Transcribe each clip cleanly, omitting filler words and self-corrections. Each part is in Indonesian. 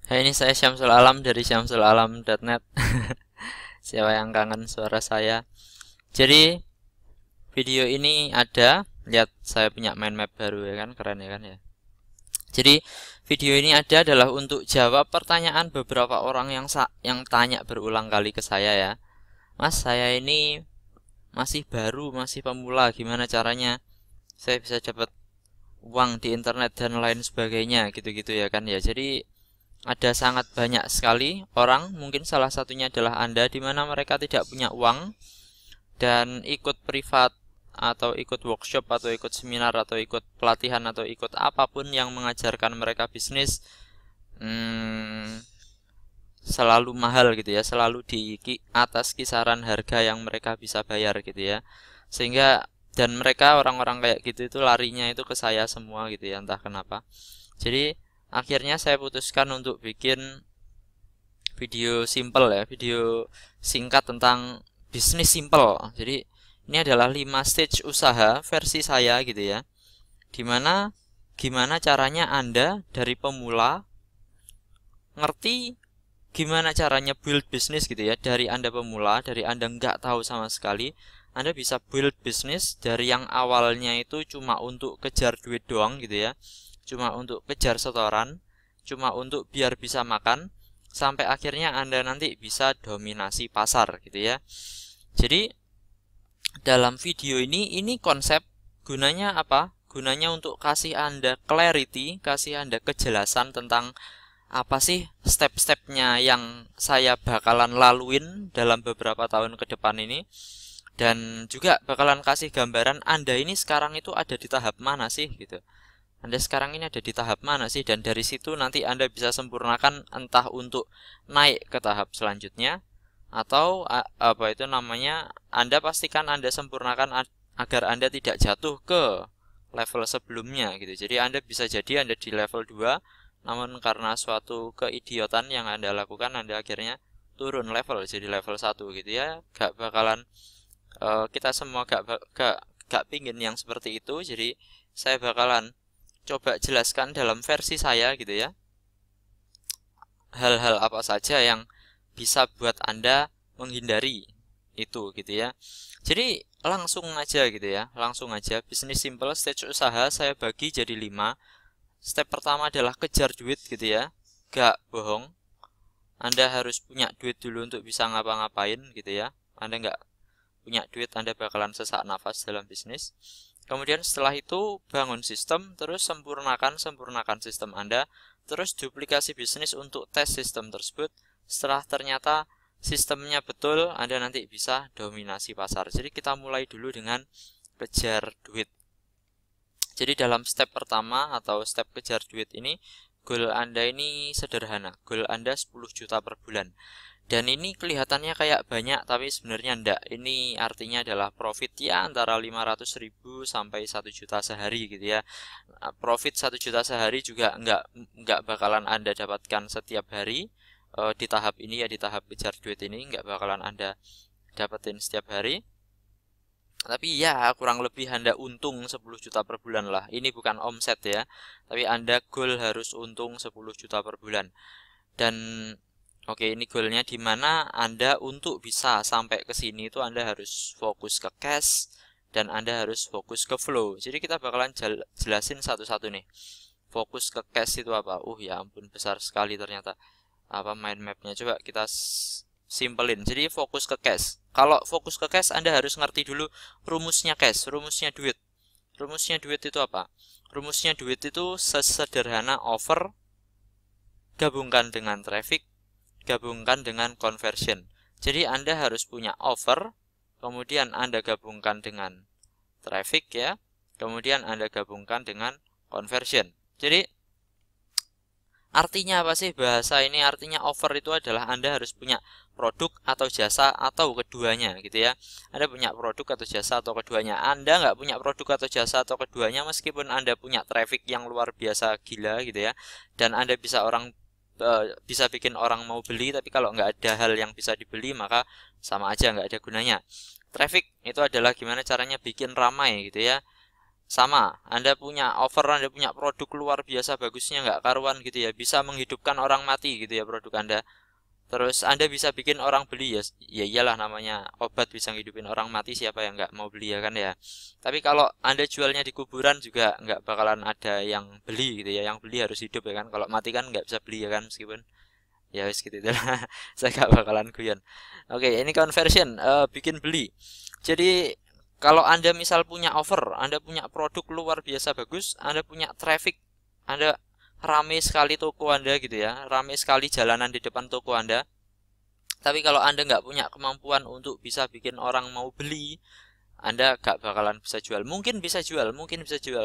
Hai, ini saya Syamsul Alam dari syamsulalam.net. Siapa yang kangen suara saya? Jadi, video ini ada, lihat saya punya mind map baru ya kan, keren ya kan ya. Jadi, video ini ada adalah untuk jawab pertanyaan beberapa orang yang tanya berulang kali ke saya ya. Mas, saya ini masih baru, masih pemula, gimana caranya saya bisa dapat uang di internet dan lain sebagainya gitu-gitu ya kan ya. Jadi ada sangat banyak sekali orang, mungkin salah satunya adalah Anda, di mana mereka tidak punya uang dan ikut privat atau ikut workshop atau ikut seminar atau ikut pelatihan atau ikut apapun yang mengajarkan mereka bisnis selalu mahal gitu ya, selalu di atas kisaran harga yang mereka bisa bayar gitu ya. Sehingga dan mereka orang-orang kayak gitu itu larinya itu ke saya semua gitu ya, entah kenapa. Jadi akhirnya saya putuskan untuk bikin video simple ya, video singkat tentang bisnis simple. Jadi ini adalah 5 stage usaha versi saya gitu ya. Dimana gimana caranya Anda dari pemula ngerti gimana caranya build bisnis gitu ya. Dari Anda pemula, dari Anda nggak tahu sama sekali, Anda bisa build bisnis dari yang awalnya itu cuma untuk kejar duit doang gitu ya, cuma untuk kejar setoran, cuma untuk biar bisa makan, sampai akhirnya Anda nanti bisa dominasi pasar gitu ya. Jadi dalam video ini konsep gunanya apa? Gunanya untuk kasih Anda clarity, kasih Anda kejelasan tentang apa sih step-stepnya yang saya bakalan laluin dalam beberapa tahun ke depan ini. Dan juga bakalan kasih gambaran Anda ini sekarang itu ada di tahap mana sih gitu. Anda sekarang ini ada di tahap mana sih, dan dari situ nanti Anda bisa sempurnakan entah untuk naik ke tahap selanjutnya atau apa itu namanya, Anda pastikan Anda sempurnakan agar Anda tidak jatuh ke level sebelumnya gitu. Jadi Anda bisa jadi Anda di level 2, namun karena suatu keidiotan yang Anda lakukan Anda akhirnya turun level jadi level 1 gitu ya. Gak bakalan kita semua gak pingin yang seperti itu. Jadi saya bakalan coba jelaskan dalam versi saya gitu ya, hal-hal apa saja yang bisa buat Anda menghindari itu gitu ya. Jadi langsung aja gitu ya, langsung aja. Bisnis simple stage usaha saya bagi jadi 5. Step pertama adalah kejar duit gitu ya, gak bohong. Anda harus punya duit dulu untuk bisa ngapa-ngapain gitu ya. Anda nggak punya duit, Anda bakalan sesak nafas dalam bisnis. Kemudian setelah itu bangun sistem, terus sempurnakan sistem Anda, terus duplikasi bisnis untuk tes sistem tersebut. Setelah ternyata sistemnya betul, Anda nanti bisa dominasi pasar. Jadi kita mulai dulu dengan kejar duit. Jadi dalam step pertama atau step kejar duit ini, goal Anda ini sederhana. Goal Anda 10 juta per bulan. Dan ini kelihatannya kayak banyak, tapi sebenarnya enggak. Ini artinya adalah profit ya antara 500.000 sampai 1 juta sehari gitu ya. Profit 1 juta sehari juga enggak bakalan Anda dapatkan setiap hari. Di tahap ini ya, di tahap kejar duit ini enggak bakalan Anda dapetin setiap hari. Tapi ya kurang lebih Anda untung 10 juta per bulan lah. Ini bukan omset ya, tapi Anda goal harus untung 10 juta per bulan. Dan oke, ini goalnya di mana Anda untuk bisa sampai ke sini itu Anda harus fokus ke cash dan Anda harus fokus ke flow. Jadi kita bakalan jelasin satu-satu nih. Fokus ke cash itu apa? Ya ampun, besar sekali ternyata apa mind mapnya. Coba kita simpelin. Jadi fokus ke cash. Kalau fokus ke cash Anda harus ngerti dulu rumusnya cash, rumusnya duit. Rumusnya duit itu apa? Rumusnya duit itu sesederhana offer gabungkan dengan traffic gabungkan dengan conversion. Jadi Anda harus punya offer, kemudian Anda gabungkan dengan traffic ya, kemudian Anda gabungkan dengan conversion. Jadi artinya apa sih bahasa ini? Artinya offer itu adalah Anda harus punya produk atau jasa atau keduanya gitu ya. Anda punya produk atau jasa atau keduanya. Anda nggak punya produk atau jasa atau keduanya, meskipun Anda punya traffic yang luar biasa gila gitu ya, dan Anda bisa bikin orang mau beli, tapi kalau nggak ada hal yang bisa dibeli maka sama aja nggak ada gunanya. Traffic itu adalah gimana caranya bikin ramai gitu ya. sama, Anda punya offer, Anda punya produk luar biasa bagusnya nggak karuan gitu ya, bisa menghidupkan orang mati gitu ya produk Anda. Terus Anda bisa bikin orang beli ya, ya iyalah namanya obat bisa ngidupin orang mati, siapa yang nggak mau beli ya kan ya. Tapi kalau Anda jualnya di kuburan juga nggak bakalan ada yang beli gitu ya, yang beli harus hidup ya kan. Kalau mati kan nggak bisa beli ya kan, meskipun ya wis gitu itulah. Saya nggak bakalan guyon. Oke, ini conversion, bikin beli. Jadi kalau Anda misal punya offer, Anda punya produk luar biasa bagus, Anda punya traffic, Anda rame sekali toko Anda gitu ya, rame sekali jalanan di depan toko Anda. Tapi kalau Anda nggak punya kemampuan untuk bisa bikin orang mau beli, Anda nggak bakalan bisa jual. Mungkin bisa jual,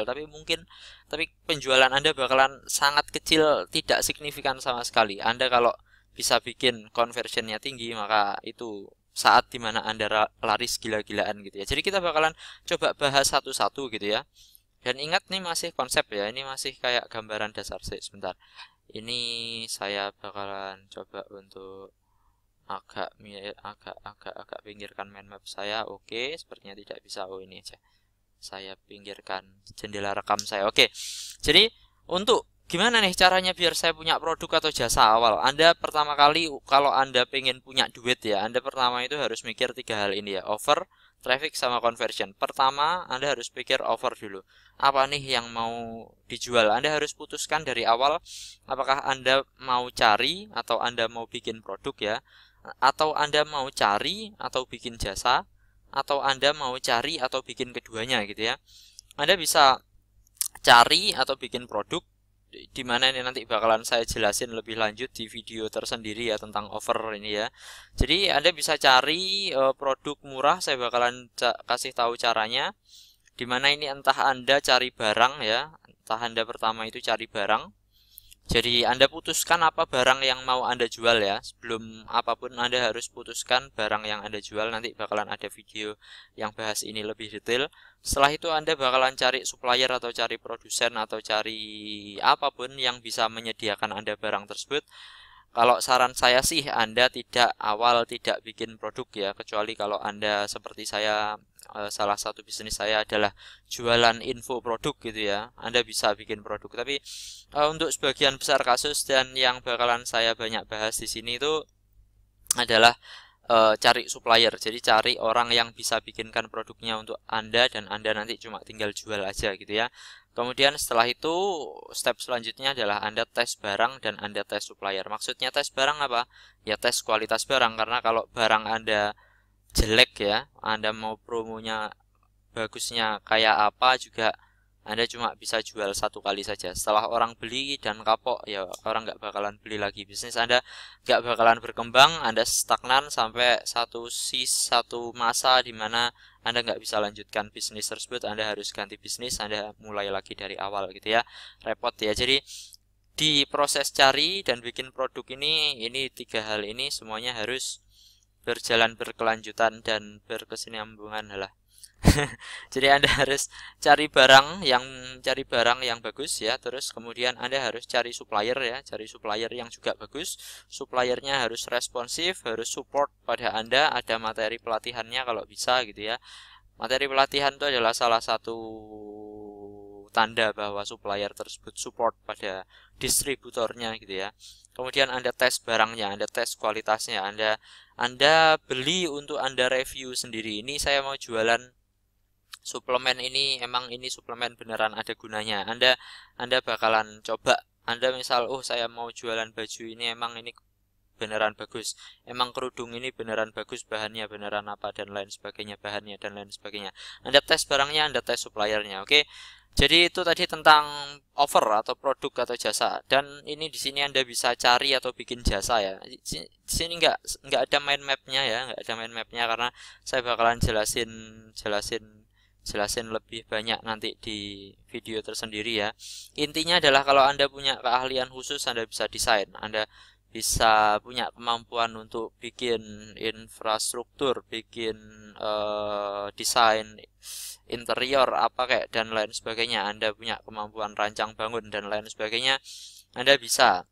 tapi penjualan Anda bakalan sangat kecil, tidak signifikan sama sekali. Anda kalau bisa bikin conversionnya tinggi, maka itu saat dimana Anda laris gila-gilaan gitu ya. Jadi kita bakalan coba bahas satu-satu gitu ya. Dan ingat nih masih konsep ya, ini masih kayak gambaran dasar sih. Sebentar, ini saya bakalan coba untuk agak pinggirkan mind map saya. Oke, sepertinya tidak bisa. Oh, ini aja. Saya pinggirkan jendela rekam saya. Oke. Jadi untuk gimana nih caranya biar saya punya produk atau jasa awal? Anda pertama kali kalau Anda pengen punya duit ya, Anda pertama itu harus mikir 3 hal ini ya. Offer, traffic, sama conversion. Pertama, Anda harus pikir offer dulu. Apa nih yang mau dijual? Anda harus putuskan dari awal apakah Anda mau cari atau Anda mau bikin produk ya, atau Anda mau cari atau bikin jasa, atau Anda mau cari atau bikin keduanya gitu ya. Anda bisa cari atau bikin produk, di mana ini nanti bakalan saya jelasin lebih lanjut di video tersendiri ya tentang offer ini ya. Jadi Anda bisa cari produk murah, saya bakalan kasih tahu caranya. Dimana ini entah Anda cari barang ya, entah Anda pertama itu cari barang. Jadi Anda putuskan apa barang yang mau Anda jual ya. Sebelum apapun Anda harus putuskan barang yang Anda jual. Nanti bakalan ada video yang bahas ini lebih detail. Setelah itu Anda bakalan cari supplier atau cari produsen atau cari apapun yang bisa menyediakan Anda barang tersebut. Kalau saran saya sih Anda tidak bikin produk ya, kecuali kalau Anda seperti saya, salah satu bisnis saya adalah jualan info produk gitu ya. Anda bisa bikin produk, tapi untuk sebagian besar kasus dan yang bakalan saya banyak bahas di sini itu adalah cari supplier. Jadi cari orang yang bisa bikinkan produknya untuk Anda dan Anda nanti cuma tinggal jual aja gitu ya. Kemudian setelah itu step selanjutnya adalah Anda tes barang dan Anda tes supplier. Maksudnya tes barang apa? Ya tes kualitas barang, karena kalau barang Anda jelek ya, Anda mau promonya bagusnya kayak apa juga Anda cuma bisa jual satu kali saja. Setelah orang beli dan kapok, ya orang nggak bakalan beli lagi. Bisnis Anda nggak bakalan berkembang, Anda stagnan sampai satu masa di mana Anda nggak bisa lanjutkan bisnis tersebut. Anda harus ganti bisnis, Anda mulai lagi dari awal gitu ya. Repot ya. Jadi di proses cari dan bikin produk ini 3 hal ini semuanya harus berjalan berkelanjutan dan berkesinambungan lah. Jadi Anda harus cari barang yang bagus ya, terus kemudian Anda harus cari supplier ya, cari supplier yang juga bagus. Suppliernya harus responsif, harus support pada Anda, ada materi pelatihannya kalau bisa gitu ya. Materi pelatihan itu adalah salah satu tanda bahwa supplier tersebut support pada distributornya gitu ya. Kemudian Anda tes barangnya, Anda tes kualitasnya, Anda beli untuk Anda review sendiri. Ini saya mau jualan suplemen ini, emang ini suplemen beneran ada gunanya. Anda bakalan coba. Anda misal, oh saya mau jualan baju ini, emang ini beneran bagus, emang kerudung ini beneran bagus, bahannya beneran apa dan lain sebagainya, Anda tes barangnya, Anda tes suppliernya. Oke. Jadi itu tadi tentang offer atau produk atau jasa, dan ini di sini Anda bisa cari atau bikin jasa ya. Di sini nggak ada mind mapnya ya, nggak ada mind mapnya karena saya bakalan jelasin lebih banyak nanti di video tersendiri ya. Intinya adalah kalau Anda punya keahlian khusus, Anda bisa desain, Anda bisa punya kemampuan untuk bikin infrastruktur, bikin desain interior apa kayak dan lain sebagainya. Anda punya kemampuan rancang bangun dan lain sebagainya, Anda bisa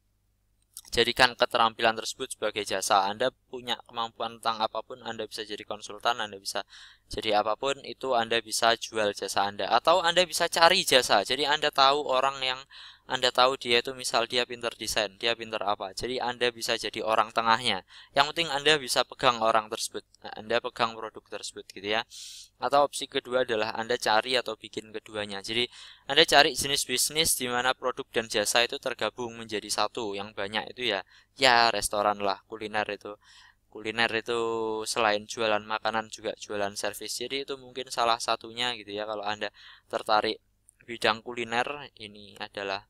jadikan keterampilan tersebut sebagai jasa. Anda punya kemampuan tentang apapun, Anda bisa jadi konsultan, Anda bisa Jadi apapun itu Anda bisa jual jasa Anda, atau Anda bisa cari jasa. Jadi Anda tahu orang yang Anda tahu dia itu, misal dia pinter desain, dia pinter apa. Jadi Anda bisa jadi orang tengahnya. Yang penting Anda bisa pegang orang tersebut, Anda pegang produk tersebut gitu ya. Atau opsi kedua adalah Anda cari atau bikin keduanya. Jadi Anda cari jenis bisnis di mana produk dan jasa itu tergabung menjadi satu. Yang banyak itu ya restoran lah, kuliner itu. Kuliner itu selain jualan makanan juga jualan servis. Jadi itu mungkin salah satunya gitu ya. Kalau Anda tertarik bidang kuliner, ini adalah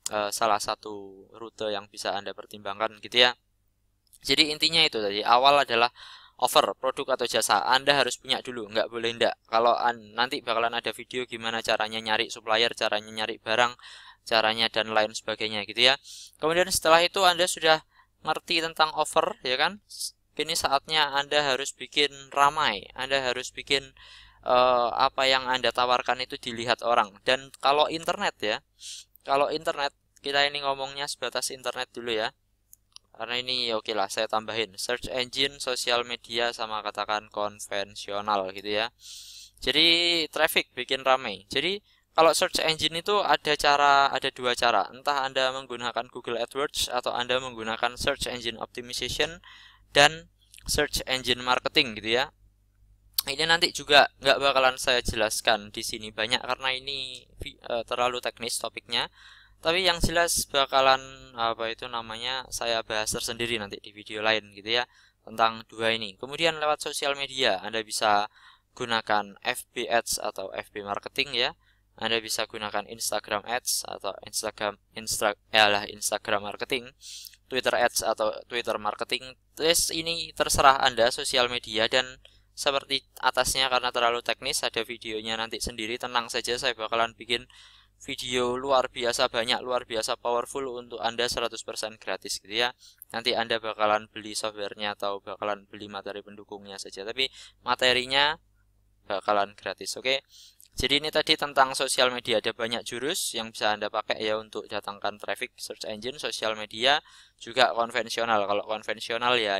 salah satu rute yang bisa Anda pertimbangkan gitu ya. Jadi intinya itu tadi, awal adalah offer produk atau jasa. Anda harus punya dulu, nggak boleh enggak. Kalau nanti bakalan ada video gimana caranya nyari supplier, caranya nyari barang, caranya dan lain sebagainya gitu ya. Kemudian setelah itu Anda sudah ngerti tentang offer ya kan. Kini saatnya Anda harus bikin ramai, Anda harus bikin apa yang Anda tawarkan itu dilihat orang. Dan kalau internet ya, kalau internet, kita ini ngomongnya sebatas internet dulu ya, karena ini oke lah, saya tambahin search engine, sosial media, sama katakan konvensional gitu ya. Jadi traffic bikin ramai. Jadi kalau search engine itu ada dua cara. Entah Anda menggunakan Google AdWords atau Anda menggunakan search engine optimization dan search engine marketing gitu ya. Ini nanti juga nggak bakalan saya jelaskan di sini banyak karena ini terlalu teknis topiknya. Tapi yang jelas bakalan saya bahas tersendiri nanti di video lain gitu ya, tentang dua ini. Kemudian lewat sosial media Anda bisa gunakan FB Ads atau FB marketing ya. Anda bisa gunakan Instagram Ads atau Instagram marketing, Twitter Ads atau Twitter marketing. Terus ini terserah Anda sosial media, dan seperti atasnya karena terlalu teknis ada videonya nanti sendiri. Tenang saja, saya bakalan bikin video luar biasa banyak, luar biasa powerful untuk Anda 100% gratis gitu ya. Nanti Anda bakalan beli softwarenya atau bakalan beli materi pendukungnya saja, tapi materinya bakalan gratis. Oke. Jadi ini tadi tentang sosial media, ada banyak jurus yang bisa Anda pakai ya untuk datangkan traffic, search engine, sosial media, juga konvensional. Kalau konvensional ya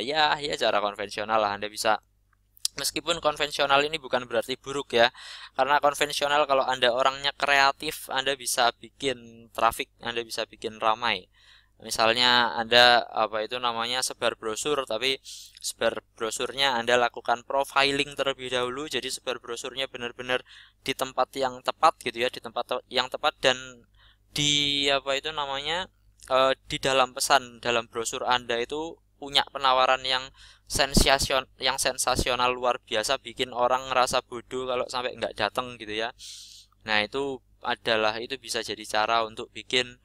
cara konvensional lah Anda bisa. Meskipun konvensional ini bukan berarti buruk ya, karena konvensional kalau Anda orangnya kreatif, Anda bisa bikin traffic, Anda bisa bikin ramai. Misalnya Anda sebar brosur, tapi sebar brosurnya Anda lakukan profiling terlebih dahulu. Jadi sebar brosurnya benar-benar di tempat yang tepat gitu ya, di tempat yang tepat, dan di di dalam pesan dalam brosur Anda itu punya penawaran yang sensasional luar biasa, bikin orang ngerasa bodoh kalau sampai nggak datang gitu ya. Nah itu bisa jadi cara untuk bikin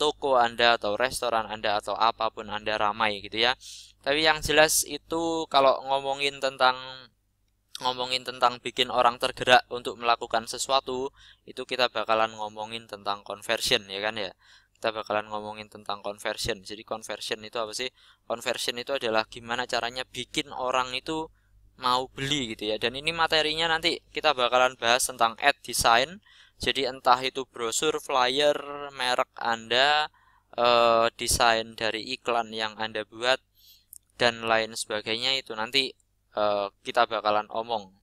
toko Anda atau restoran Anda atau apapun Anda ramai gitu ya. Tapi yang jelas itu kalau ngomongin tentang bikin orang tergerak untuk melakukan sesuatu, itu kita bakalan ngomongin tentang conversion ya kan ya. Kita bakalan ngomongin tentang conversion. Jadi conversion itu apa sih? Conversion itu adalah gimana caranya bikin orang itu mau beli gitu ya. Dan ini materinya nanti kita bakalan bahas tentang ad design. Jadi entah itu brosur, flyer, merek Anda, desain dari iklan yang Anda buat, dan lain sebagainya, itu nanti kita bakalan omong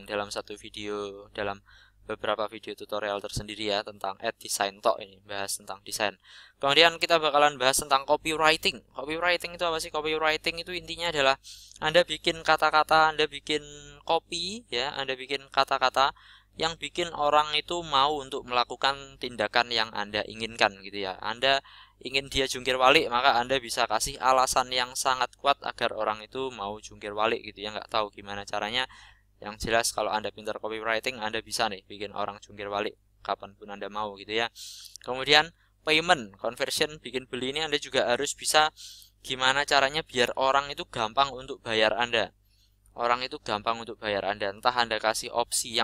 dalam satu video, dalam beberapa video tutorial tersendiri ya, tentang ad design ini, bahas tentang desain. Kemudian kita bakalan bahas tentang copywriting. Copywriting itu apa sih? Copywriting itu intinya adalah Anda bikin kata-kata, Anda bikin copy ya, Anda bikin kata-kata yang bikin orang itu mau untuk melakukan tindakan yang Anda inginkan gitu ya. Anda ingin dia jungkir balik, maka Anda bisa kasih alasan yang sangat kuat agar orang itu mau jungkir balik gitu ya. Nggak tahu gimana caranya. Yang jelas kalau Anda pintar copywriting, Anda bisa nih bikin orang jungkir balik kapanpun Anda mau gitu ya. Kemudian payment, conversion, bikin beli, ini Anda juga harus bisa gimana caranya biar orang itu gampang untuk bayar Anda. Orang itu gampang untuk bayar Anda. Entah Anda kasih opsi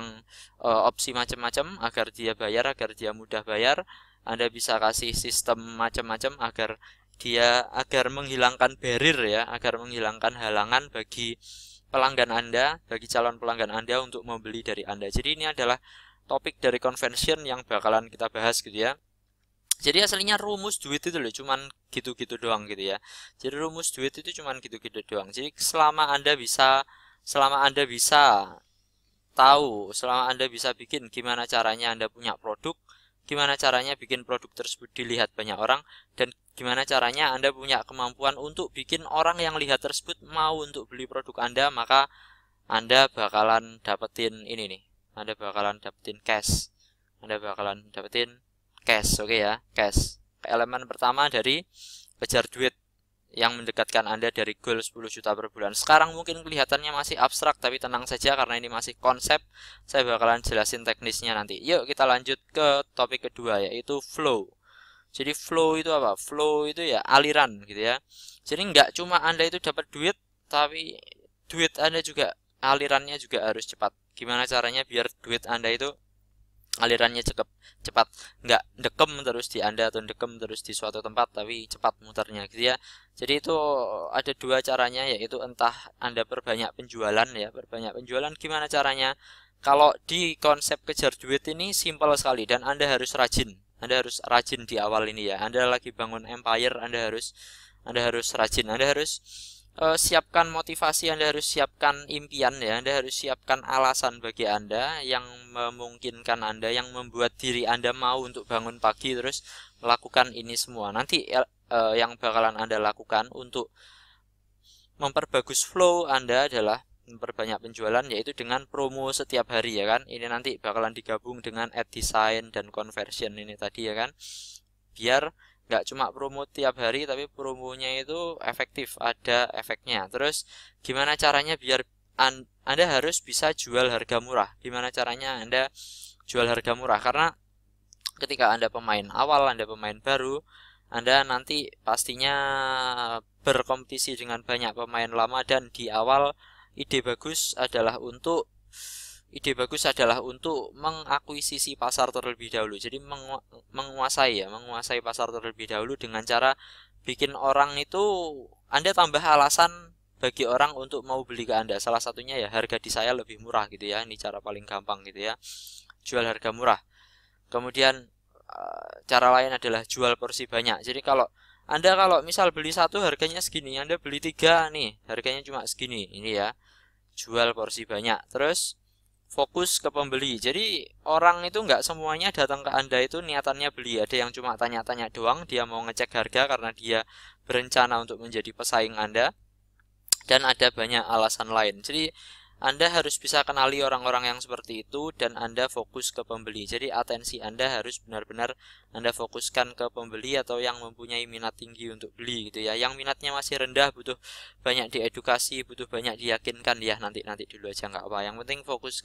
macam-macam agar dia bayar, agar dia mudah bayar. Anda bisa kasih sistem macam-macam agar menghilangkan barrier ya, agar menghilangkan halangan bagi pelanggan Anda, bagi calon pelanggan Anda untuk membeli dari Anda. Jadi ini adalah topik dari conversion yang bakalan kita bahas gitu ya. Jadi aslinya rumus duit itu loh cuman gitu-gitu doang gitu ya. Jadi rumus duit itu cuman gitu-gitu doang. Jadi selama Anda bisa selama Anda bisa tahu, selama Anda bisa bikin gimana caranya Anda punya produk, gimana caranya bikin produk tersebut dilihat banyak orang, dan gimana caranya Anda punya kemampuan untuk bikin orang yang lihat tersebut mau untuk beli produk Anda, maka Anda bakalan dapetin ini nih. Anda bakalan dapetin cash. Anda bakalan dapetin cash, oke ya, cash. Elemen pertama dari kejar duit yang mendekatkan Anda dari goal 10 juta per bulan. Sekarang mungkin kelihatannya masih abstrak, tapi tenang saja karena ini masih konsep. Saya bakalan jelasin teknisnya nanti. Yuk kita lanjut ke topik kedua, yaitu flow. Jadi flow itu apa? Flow itu ya aliran gitu ya. Jadi nggak cuma Anda itu dapat duit, tapi duit Anda juga alirannya juga harus cepat. Gimana caranya biar duit Anda itu alirannya cepat, nggak dekem terus di Anda atau dekem terus di suatu tempat, tapi cepat muternya gitu ya. Jadi itu ada dua caranya, yaitu entah Anda perbanyak penjualan ya, perbanyak penjualan. Gimana caranya? Kalau di konsep kejar duit ini simpel sekali, dan Anda harus rajin. Anda harus rajin di awal ini ya. Anda lagi bangun empire, Anda harus rajin. Anda harus siapkan motivasi, Anda harus siapkan impian ya, Anda harus siapkan alasan bagi Anda yang memungkinkan Anda, yang membuat diri Anda mau untuk bangun pagi terus melakukan ini semua. Nanti yang bakalan Anda lakukan untuk memperbagus flow Anda adalah memperbanyak penjualan, yaitu dengan promo setiap hari ya kan. Ini nanti bakalan digabung dengan ad design dan conversion ini tadi ya kan, biar nggak cuma promo tiap hari, tapi promonya itu efektif, ada efeknya. Terus gimana caranya biar Anda harus bisa jual harga murah. Gimana caranya Anda jual harga murah? Karena ketika Anda pemain awal, Anda pemain baru, Anda nanti pastinya berkompetisi dengan banyak pemain lama, dan di awal ide bagus adalah untuk mengakuisisi pasar terlebih dahulu. Jadi menguasai pasar terlebih dahulu dengan cara bikin orang itu, Anda tambah alasan bagi orang untuk mau beli ke Anda. Salah satunya ya harga di saya lebih murah gitu ya. Ini cara paling gampang gitu ya. Jual harga murah. Kemudian cara lain adalah jual porsi banyak. Jadi kalau misal beli satu harganya segini, Anda beli 3 nih, harganya cuma segini. Ini ya. Jual porsi banyak. Terus fokus ke pembeli. Jadi orang itu nggak semuanya datang ke Anda itu niatannya beli. Ada yang cuma tanya-tanya doang, dia mau ngecek harga karena dia berencana untuk menjadi pesaing Anda. Dan ada banyak alasan lain. Jadi Anda harus bisa kenali orang-orang yang seperti itu, dan Anda fokus ke pembeli. Jadi atensi Anda harus benar-benar Anda fokuskan ke pembeli atau yang mempunyai minat tinggi untuk beli gitu ya. Yang minatnya masih rendah, butuh banyak diedukasi, butuh banyak diyakinkan ya, nanti dulu aja nggak apa. Yang penting fokus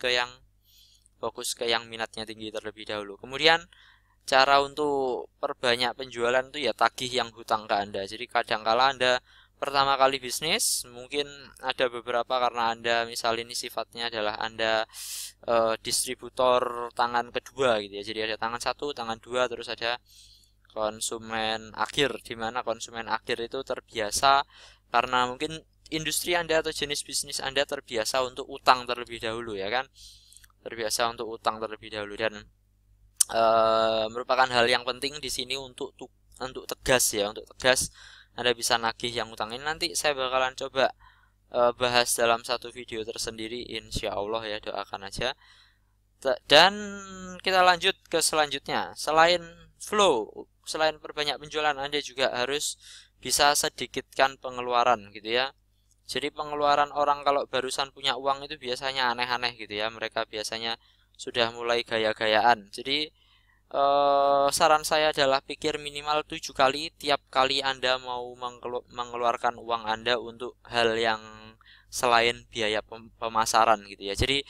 ke yang minatnya tinggi terlebih dahulu. Kemudian cara untuk perbanyak penjualan itu ya tagih yang hutang ke Anda. Jadi kadangkala Anda pertama kali bisnis, mungkin ada beberapa karena Anda misal ini sifatnya adalah Anda distributor tangan kedua gitu ya. Jadi ada tangan 1, tangan 2, terus ada konsumen akhir, di mana konsumen akhir itu terbiasa karena mungkin industri Anda atau jenis bisnis Anda terbiasa untuk utang terlebih dahulu ya kan. Terbiasa untuk utang terlebih dahulu, dan merupakan hal yang penting di sini untuk tegas ya, untuk tegas Anda bisa nagih yang utang. Ini nanti saya bakalan coba bahas dalam satu video tersendiri, insya Allah ya, doakan aja. Dan kita lanjut ke selanjutnya. Selain flow, selain perbanyak penjualan, Anda juga harus bisa sedikitkan pengeluaran gitu ya. Jadi pengeluaran orang kalau barusan punya uang itu biasanya aneh-aneh gitu ya. Mereka biasanya sudah mulai gaya-gayaan. Jadi saran saya adalah pikir minimal 7 kali tiap kali Anda mau mengeluarkan uang Anda untuk hal yang selain biaya pemasaran gitu ya. Jadi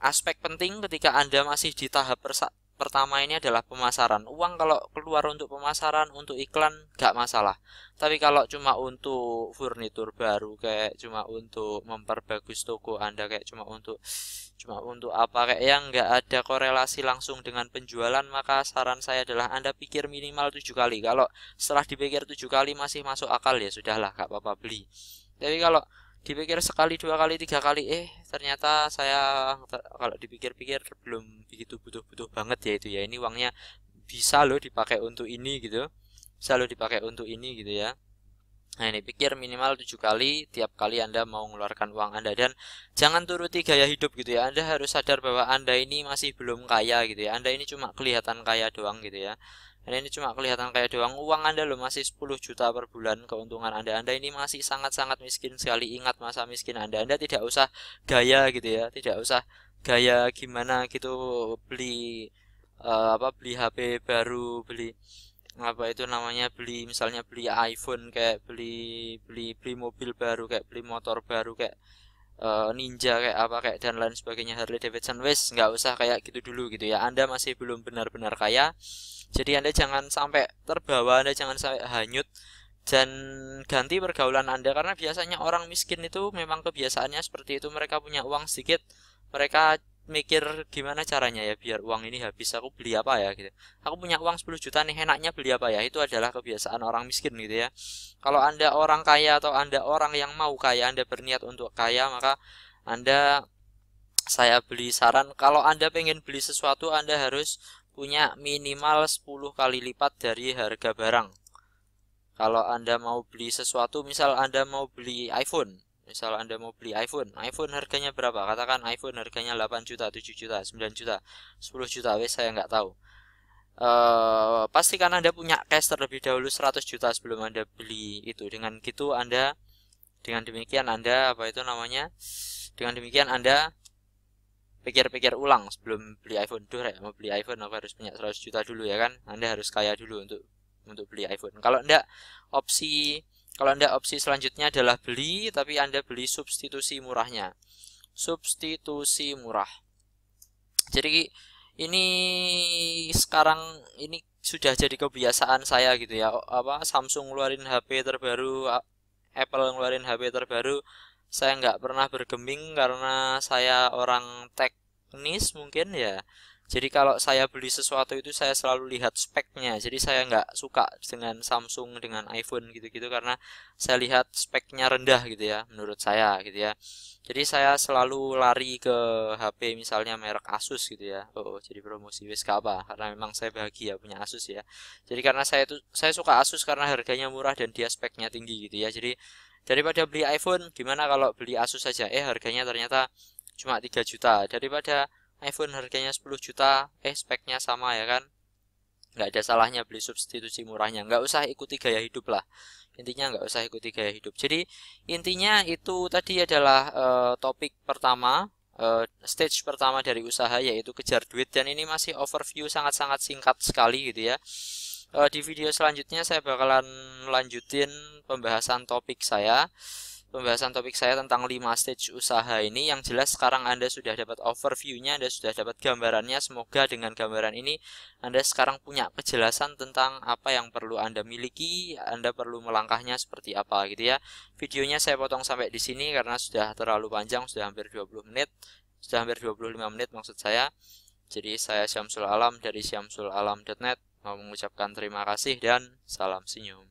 aspek penting ketika Anda masih di tahap pertama ini adalah pemasaran. Uang kalau keluar untuk pemasaran, untuk iklan, gak masalah. Tapi kalau cuma untuk furnitur baru, kayak cuma untuk memperbagus toko Anda, kayak cuma untuk apa, kayak yang nggak ada korelasi langsung dengan penjualan, maka saran saya adalah Anda pikir minimal 7 kali. Kalau setelah dipikir 7 kali masih masuk akal, ya sudahlah, gak apa-apa beli. Tapi kalau dipikir sekali, 2 kali, 3 kali, ternyata saya kalau dipikir-pikir belum begitu butuh banget ya itu ya, ini uangnya bisa loh dipakai untuk ini gitu, bisa loh dipakai untuk ini gitu ya. Nah, ini pikir minimal 7 kali tiap kali Anda mau mengeluarkan uang Anda, dan jangan turuti gaya hidup gitu ya. Anda harus sadar bahwa Anda ini masih belum kaya gitu ya. Anda ini cuma kelihatan kaya doang gitu ya. Anda ini cuma kelihatan kaya doang. Uang Anda loh masih 10 juta per bulan keuntungan Anda. Anda ini masih sangat-sangat miskin sekali. Ingat masa miskin Anda. Anda tidak usah gaya gitu ya. Tidak usah gaya gimana gitu beli beli HP baru, beli apa itu namanya, beli misalnya beli iPhone, kayak beli mobil baru, kayak beli motor baru, kayak Ninja, kayak apa, kayak dan lain sebagainya, Harley Davidson. Wes nggak usah kayak gitu dulu gitu ya. Anda masih belum benar-benar kaya, jadi Anda jangan sampai terbawa, Anda jangan sampai hanyut, dan ganti pergaulan Anda, karena biasanya orang miskin itu memang kebiasaannya seperti itu. Mereka punya uang sedikit, mereka mikir gimana caranya ya biar uang ini habis, aku beli apa ya gitu. Aku punya uang 10 juta nih, enaknya beli apa ya. Itu adalah kebiasaan orang miskin gitu ya. Kalau Anda orang kaya atau Anda orang yang mau kaya, Anda berniat untuk kaya, maka Anda, saya beli saran, kalau Anda pengen beli sesuatu, Anda harus punya minimal 10 kali lipat dari harga barang. Kalau Anda mau beli sesuatu, misal Anda mau beli iPhone, misal Anda mau beli iPhone harganya berapa? Katakan iPhone harganya 8 juta, 7 juta, 9 juta, 10 juta, wes saya nggak tahu. Pastikan Anda punya cash terlebih dahulu 100 juta sebelum Anda beli itu. Dengan gitu Anda, dengan demikian Anda dengan demikian Anda pikir-pikir ulang sebelum beli iPhone. Duh, mau beli iPhone aku harus punya 100 juta dulu ya kan? Anda harus kaya dulu untuk beli iPhone. Kalau Anda opsi selanjutnya adalah beli, tapi Anda beli substitusi murahnya. Substitusi murah. Jadi ini sekarang ini sudah jadi kebiasaan saya gitu ya. Samsung ngeluarin HP terbaru, Apple ngeluarin HP terbaru, saya nggak pernah bergeming karena saya orang teknis mungkin ya. Jadi kalau saya beli sesuatu itu saya selalu lihat speknya. Jadi saya nggak suka dengan Samsung, dengan iPhone gitu-gitu, karena saya lihat speknya rendah gitu ya, menurut saya gitu ya. Jadi saya selalu lari ke HP misalnya merek Asus gitu ya. Jadi promosi wis apa? Karena memang saya bahagia punya Asus ya. Jadi karena saya suka Asus karena harganya murah dan dia speknya tinggi gitu ya. Jadi daripada beli iPhone, gimana kalau beli Asus saja? Harganya ternyata cuma 3 juta. Daripada iPhone harganya 10 juta, speknya sama ya kan? Nggak ada salahnya beli substitusi murahnya. Nggak usah ikuti gaya hidup lah. Intinya nggak usah ikuti gaya hidup. Jadi intinya itu tadi adalah topik pertama, stage pertama dari usaha, yaitu kejar duit. Dan ini masih overview sangat-sangat singkat sekali gitu ya. Di video selanjutnya saya bakalan lanjutin pembahasan topik saya tentang 5 stage usaha ini. Yang jelas sekarang Anda sudah dapat overview-nya, Anda sudah dapat gambarannya. Semoga dengan gambaran ini Anda sekarang punya kejelasan tentang apa yang perlu Anda miliki, Anda perlu melangkahnya seperti apa gitu ya. Videonya saya potong sampai di sini karena sudah terlalu panjang, sudah hampir 20 menit, sudah hampir 25 menit maksud saya. Jadi saya Syamsul Alam dari syamsulalam.net mau mengucapkan terima kasih dan salam senyum.